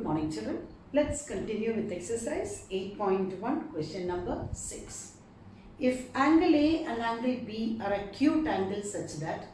morning children. Let's continue with exercise 8.1 question number 6. If angle A and angle B are acute angles such that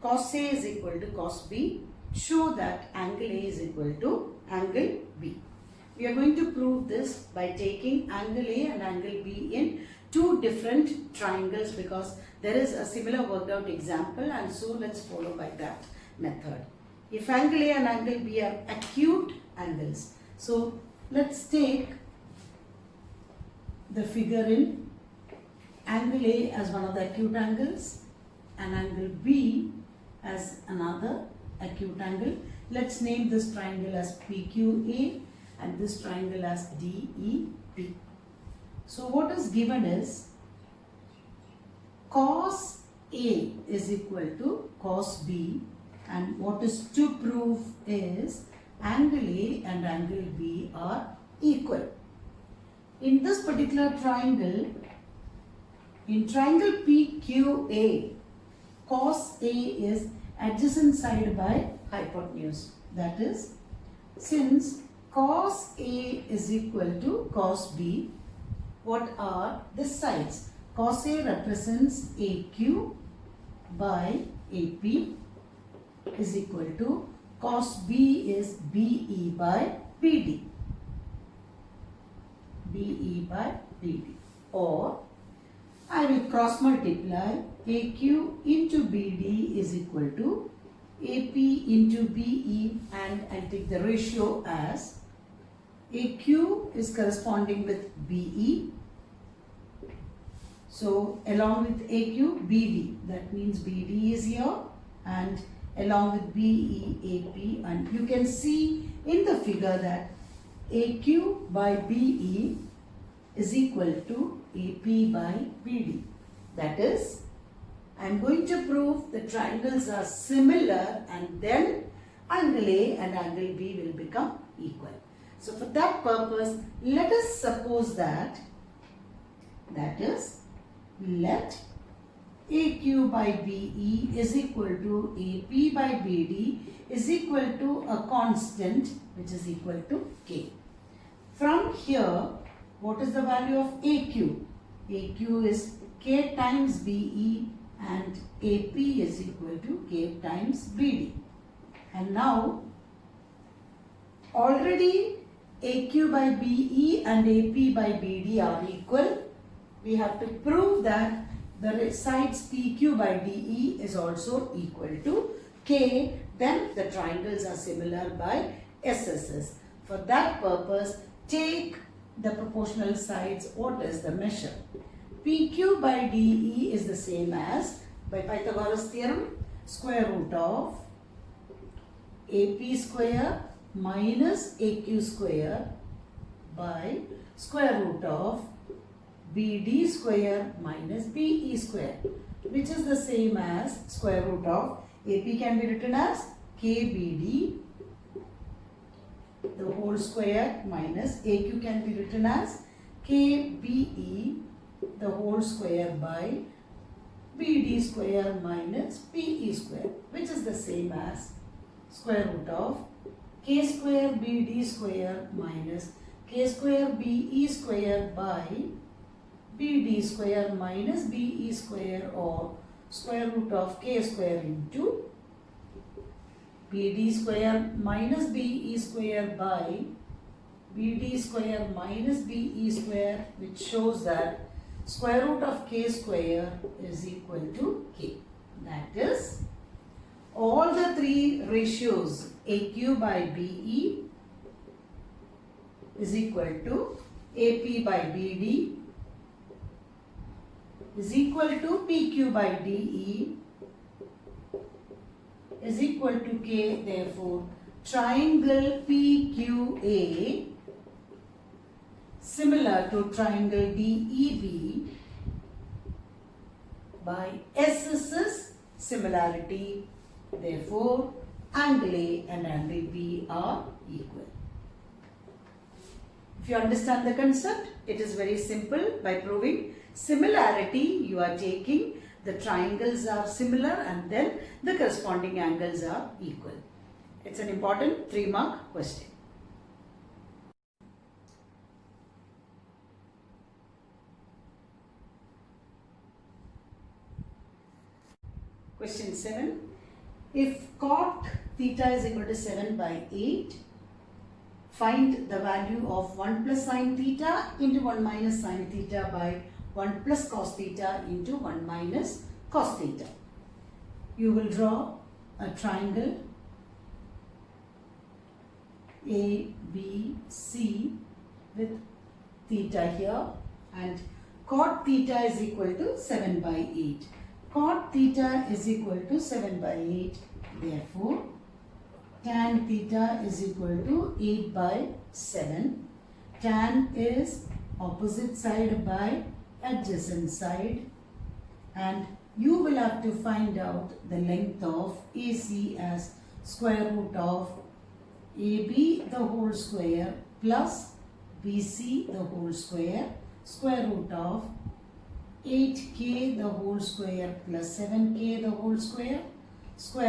cos A is equal to cos B, show that angle A is equal to angle B. We are going to prove this by taking angle A and angle B in two different triangles because there is a similar worked out example, and so let's follow by that method. If angle A and angle B are acute angles, so let's take the figure in angle A as one of the acute angles and angle B as another acute angle. Let's name this triangle as PQA and this triangle as DEP. So what is given is cos A is equal to cos B, and what is to prove is angle A and angle B are equal. In this particular triangle, in triangle PQA, cos A is adjacent side by hypotenuse. That is, since cos A is equal to cos B, what are the sides? Cos A represents AQ by AP is equal to cos B is BE by BD. BE by BD. Or I will cross multiply AQ into BD is equal to AP into BE, and I'll take the ratio as AQ is corresponding with BE. So along with AQ, BD, that means BD is here, and along with BE, AP, and you can see in the figure that AQ by BE is equal to AP by BD. That is, I am going to prove the triangles are similar, and then angle A and angle B will become equal. So for that purpose, let us suppose that is, let AQ by BE is equal to AP by BD is equal to a constant which is equal to K. From here, what is the value of AQ? AQ is K times BE and AP is equal to K times BD. And now, already AQ by BE and AP by BD are equal. We have to prove that the sides PQ by DE is also equal to K. Then the triangles are similar by SSS. For that purpose, take the proportional sides. What is the measure? PQ by DE is the same as, by Pythagoras theorem, square root of AP square minus AQ square by square root of BD square minus BE square, which is the same as square root of AP can be written as KBD the whole square minus AQ can be written as KBE the whole square by BD square minus BE square, which is the same as square root of K square BD square minus K square BE square by BD square minus BE square, or square root of K square into BD square minus BE square by BD square minus BE square, which shows that square root of K square is equal to K. That is, all the three ratios AQ by BE is equal to AP by BD is equal to PQ by DE is equal to K. Therefore, triangle PQA similar to triangle DEB by SSS similarity. Therefore, angle A and angle B are equal. If you understand the concept, it is very simple. By proving similarity, you are taking the triangles are similar and then the corresponding angles are equal. It's an important 3-mark question. Question 7. If cot theta is equal to 7 by 8, find the value of 1 plus sine theta into 1 minus sine theta by 1 plus cos theta into 1 minus cos theta. You will draw a triangle ABC with theta here, and cot theta is equal to 7 by 8. Cot theta is equal to 7 by 8. Therefore, tan theta is equal to 8 by 7. Tan is opposite side by adjacent side, and you will have to find out the length of AC as square root of AB the whole square plus BC the whole square root of 8k the whole square plus 7k the whole square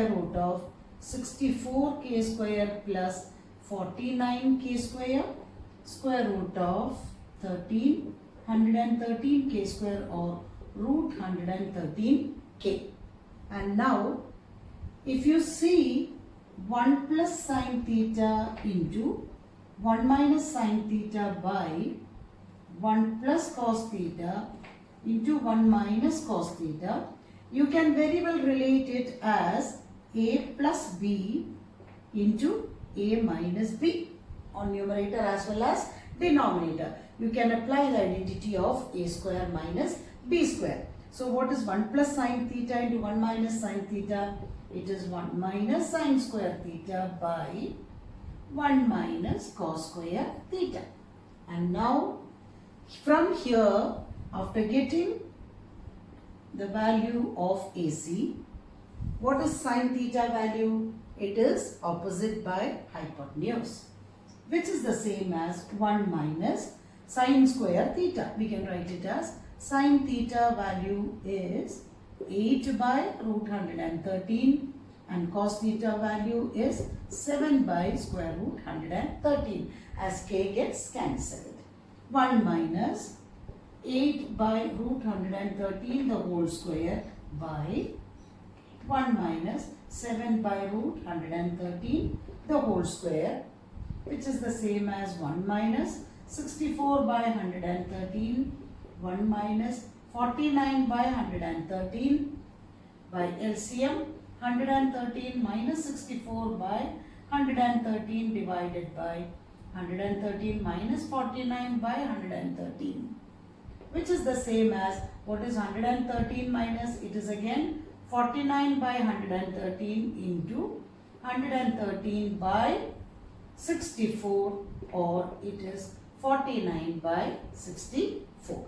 root of 64k square plus 49k square root of 113k square or root 113k. And now if you see 1 plus sine theta into 1 minus sine theta by 1 plus cos theta into 1 minus cos theta, you can very well relate it as a plus b into a minus b on numerator as well as denominator. You can apply the identity of a square minus b square. So what is 1 plus sine theta into 1 minus sine theta? It is 1 minus sine square theta by 1 minus cos square theta. And now from here, after getting the value of AC, what is sine theta value? It is opposite by hypotenuse, which is the same as 1 minus sine square theta. We can write it as sine theta value is 8 by root 113 and cos theta value is 7 by square root 113 as k gets cancelled. 1 minus 8 by root 113 the whole square by 1 minus 7 by root 113 the whole square, which is the same as 1 minus 64 by 113, 1 minus 49 by 113 by LCM 113 minus 64 by 113 divided by 113 minus 49 by 113, which is the same as what is 113 minus, it is again 49 by 113 into 113 by 64, or it is 49 by 64.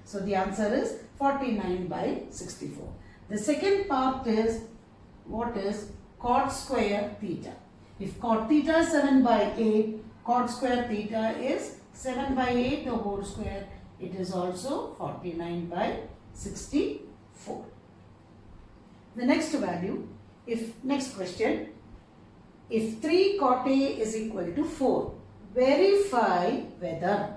So the answer is 49 by 64. The second part is what is cot square theta. If cot theta is 7 by 8, cot square theta is 7 by 8 the whole square. It is also 49 by 64. The next value, next question, if 3 cot A is equal to 4, verify whether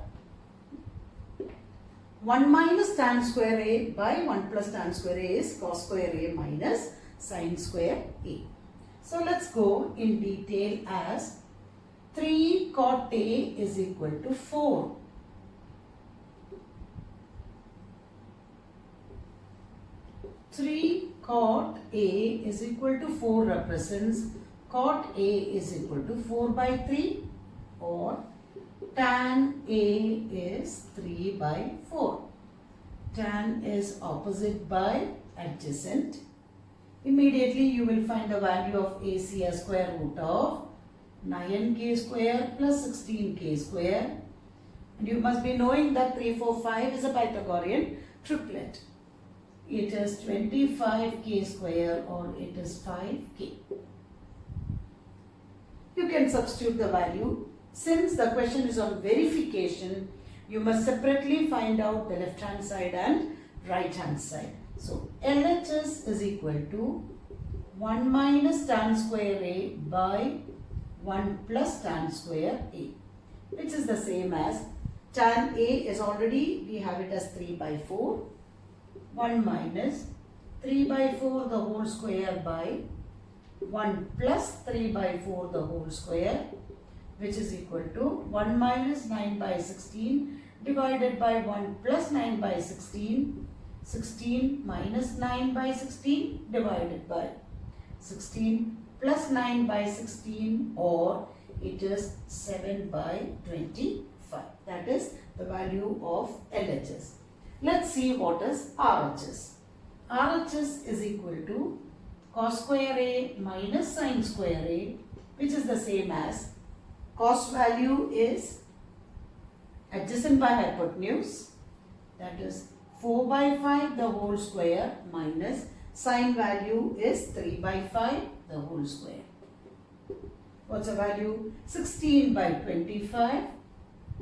1 minus tan square A by 1 plus tan square A is cos square A minus sin square A. So let's go in detail as 3 cot A is equal to 4. Three cot A is equal to 4 represents cot A is equal to 4 by 3, or tan A is 3 by 4. Tan is opposite by adjacent. Immediately you will find the value of AC as square root of 9k square plus 16k square. And you must be knowing that 3, 4, 5 is a Pythagorean triplet. It is 25k square, or it is 5k. You can substitute the value. Since the question is on verification, you must separately find out the left hand side and right hand side. So LHS is equal to 1 minus tan square A by 1 plus tan square A, which is the same as tan A is already, we have it as 3 by 4, 1 minus 3 by 4 the whole square by 1 plus 3 by 4 the whole square, which is equal to 1 minus 9 by 16 divided by 1 plus 9 by 16, 16 minus 9 by 16 divided by 16 plus 9 by 16, or it is 7 by 25. That is the value of LHS. Let's see what is RHS. RHS is equal to cos square A minus sin square A, which is the same as cos value is adjacent by hypotenuse, that is 4 by 5 the whole square minus sin value is 3 by 5 the whole square. What's the value? 16 by 25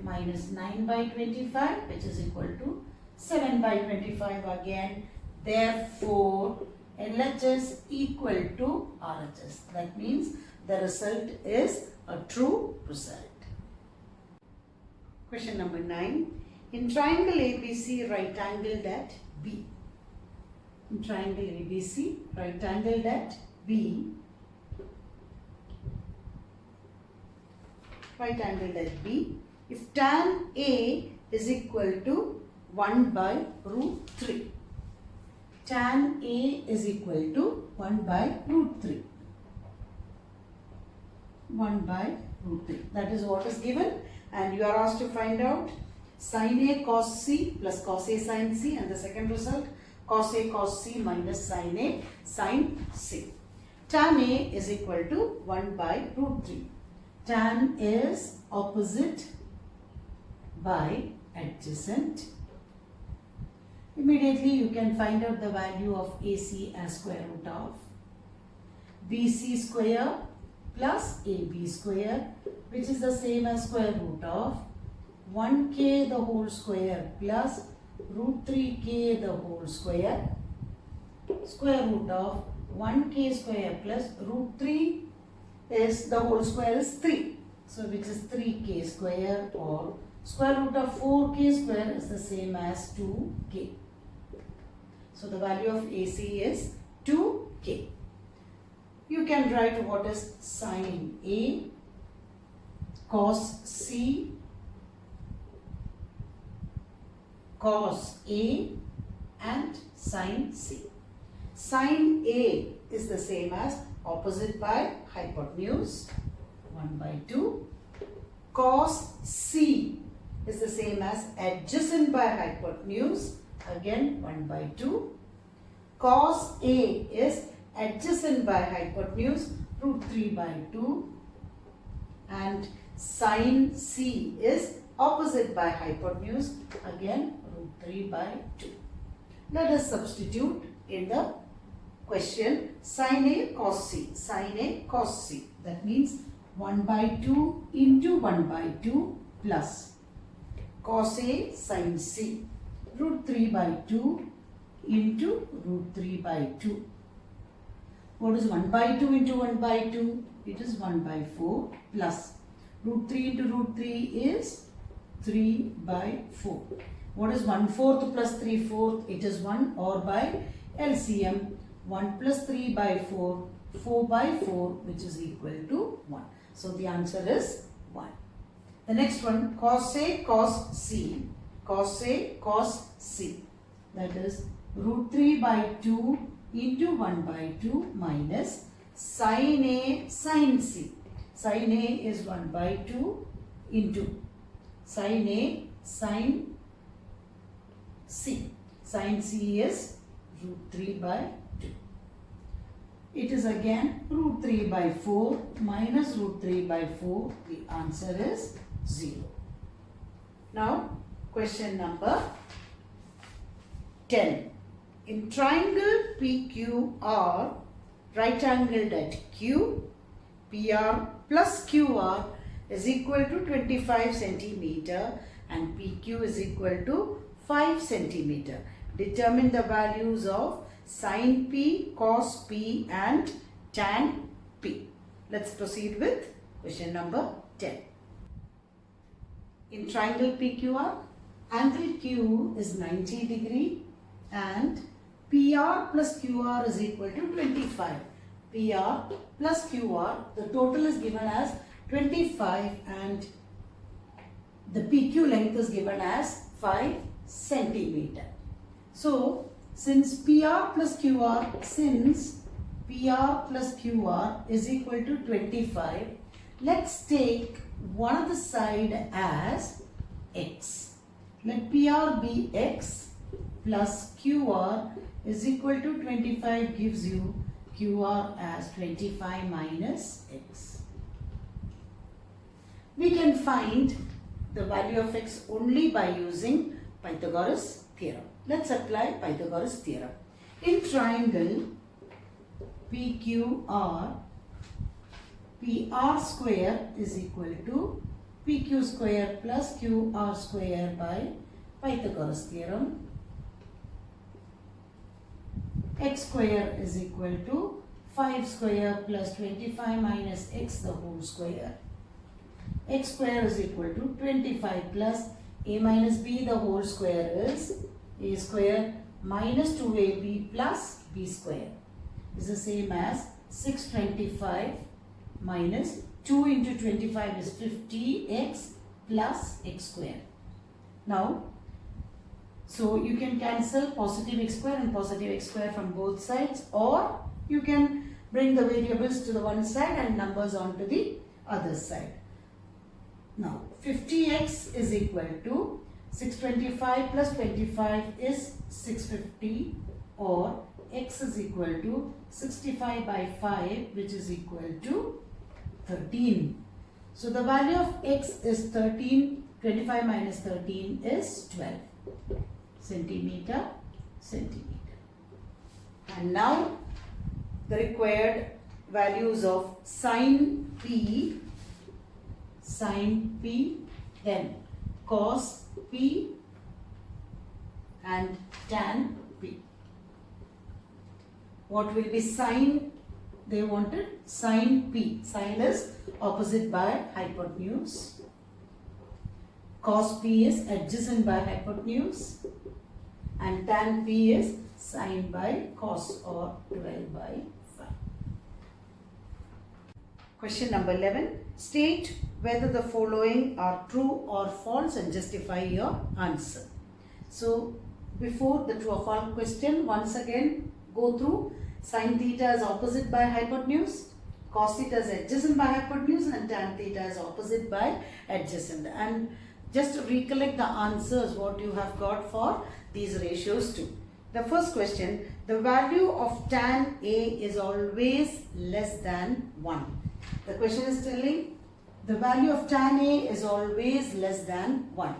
minus 9 by 25, which is equal to 7 by 25 again. Therefore, LHS equal to RHS. That means the result is a true result. Question number 9. In triangle ABC, right angled at B. In triangle ABC, right angled at B. Right angled at B. If tan A is equal to 1 by root 3. Tan A is equal to 1 by root 3. 1 by root 3. That is what is given, and you are asked to find out sin A cos C plus cos A sin C, and the second result cos A cos C minus sin A sin C. Tan A is equal to 1 by root 3. Tan is opposite by adjacent. Immediately you can find out the value of AC as square root of BC square plus AB square, which is the same as square root of 1k the whole square plus root 3k the whole square, square root of 1k square plus root 3 is the whole square is 3. So which is 3k square, or square root of 4k square is the same as 2k. So the value of AC is 2k. You can write what is sin A cos C cos A and sin C. Sin A is the same as opposite by hypotenuse, 1 by 2. Cos C is the same as adjacent by hypotenuse, again 1 by 2. Cos A is adjacent by hypotenuse, root 3 by 2. And sin C is opposite by hypotenuse, again root 3 by 2. Let us substitute in the question sin A cos C. Sin A cos C. That means 1 by 2 into 1 by 2 plus cos A sin C. Root 3 by 2 into root 3 by 2. What is 1 by 2 into 1 by 2? It is 1 by 4 plus root 3 into root 3 is 3 by 4. What is 1/4 plus 3/4? It is 1, or by LCM 1 plus 3 by 4, 4 by 4, which is equal to 1. So the answer is 1. The next one, cos A cos C. Cos A cos C. That is root 3 by 2 into 1 by 2 minus sin A sin C. Sin A is 1 by 2 into sin A sin C. Sin C is root 3 by 2. It is again root 3 by 4 minus root 3 by 4. The answer is 0. Now question number 10. In triangle PQR, right angled at Q, PR plus QR is equal to 25 centimeter and PQ is equal to 5 centimeter. Determine the values of sin P, cos P and tan P. Let's proceed with question number 10. In triangle PQR, angle Q is 90 degree and PR plus QR is equal to 25. PR plus QR, the total is given as 25 and the PQ length is given as 5 centimeter. So, since PR plus QR is equal to 25, let's take one of the side as X. Let PR be X plus QR is equal to 25 gives you QR as 25 minus X. We can find the value of X only by using Pythagoras theorem. Let's apply Pythagoras theorem. In triangle PQR, PR square is equal to PQ square plus QR square by Pythagoras theorem. X square is equal to 5 square plus 25 minus X the whole square. X square is equal to 25 plus A minus B the whole square is A square minus 2AB plus B square is the same as 625 minus 2 into 25 is 50x plus x square. Now, so you can cancel positive x square and positive x square from both sides, or you can bring the variables to the one side and numbers onto the other side. Now, 50x is equal to 625 plus 25 is 650, or x is equal to 65 by 5, which is equal to 13. So the value of x is 13, 25 minus 13 is 12 centimeter. And now the required values of sin P, then cos P and tan P. What will be sin? They wanted sin P. Sin is opposite by hypotenuse. Cos P is adjacent by hypotenuse. And tan P is sin by cos, or 12 by 5. Question number 11. State whether the following are true or false and justify your answer. So, before the true or false question, once again go through. Sin theta is opposite by hypotenuse, cos theta is adjacent by hypotenuse, and tan theta is opposite by adjacent. And just to recollect the answers what you have got for these ratios too. The first question, the value of tan A is always less than 1. The question is telling the value of tan A is always less than 1.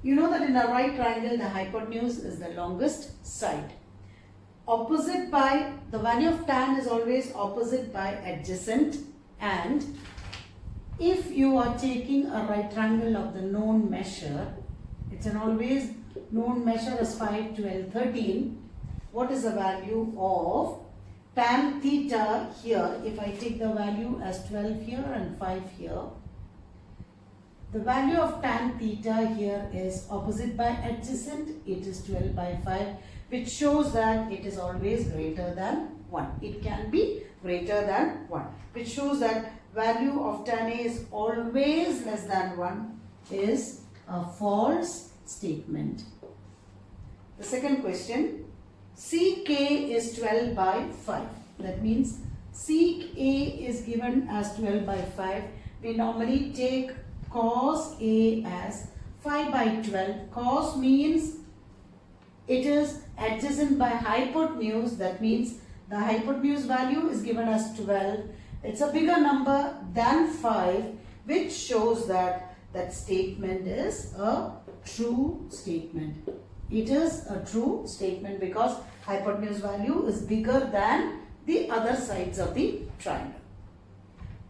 You know that in a right triangle the hypotenuse is the longest side. Opposite by, the value of tan is always opposite by adjacent, and if you are taking a right triangle of the known measure, it's an always known measure as 5, 12, 13. What is the value of tan theta here? If I take the value as 12 here and 5 here, the value of tan theta here is opposite by adjacent, it is 12 by 5, which shows that it is always greater than 1. It can be greater than 1, which shows that value of tan A is always less than 1 is a false statement. The second question, CK is 12 by 5. That means CA is given as 12 by 5. We normally take cos A as 5 by 12. Cos means it is adjacent by hypotenuse. That means the hypotenuse value is given as 12. It's a bigger number than 5, which shows that that statement is a true statement. It is a true statement because hypotenuse value is bigger than the other sides of the triangle.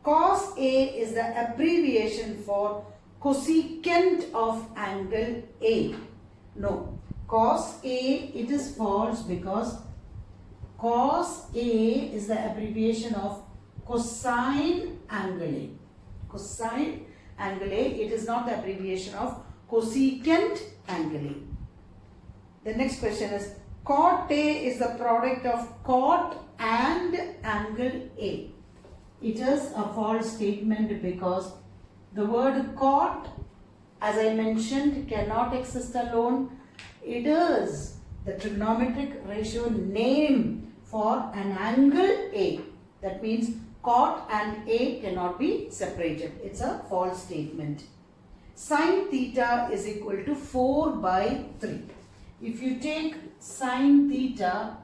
Cos A is the abbreviation for cosecant of angle A. No, cos A, it is false because cos A is the abbreviation of cosine angle A. Cosine angle A, it is not the abbreviation of cosecant angle A. The next question is Cot A is the product of cot and angle A. It is a false statement because the word cot, as I mentioned, cannot exist alone. It is the trigonometric ratio name for an angle A. That means cot and A cannot be separated. It's a false statement. Sin theta is equal to 4 by 3. If you take sin theta,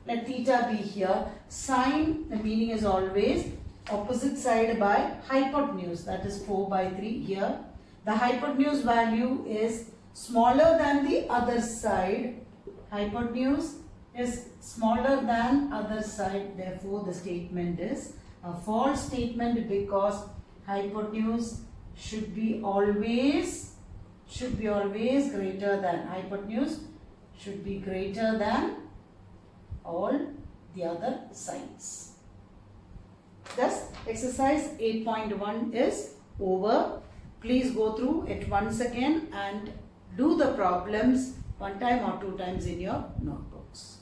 let theta be here. Sin, the meaning is always opposite side by hypotenuse. That is 4 by 3 here. The hypotenuse value is smaller than the other side. Hypotenuse is smaller than other side. Therefore, the statement is a false statement because hypotenuse should be always greater than, hypotenuse should be greater than all the other sides. Thus, exercise 8.1 is over. Please go through it once again and do the problems one time or two times in your notebooks.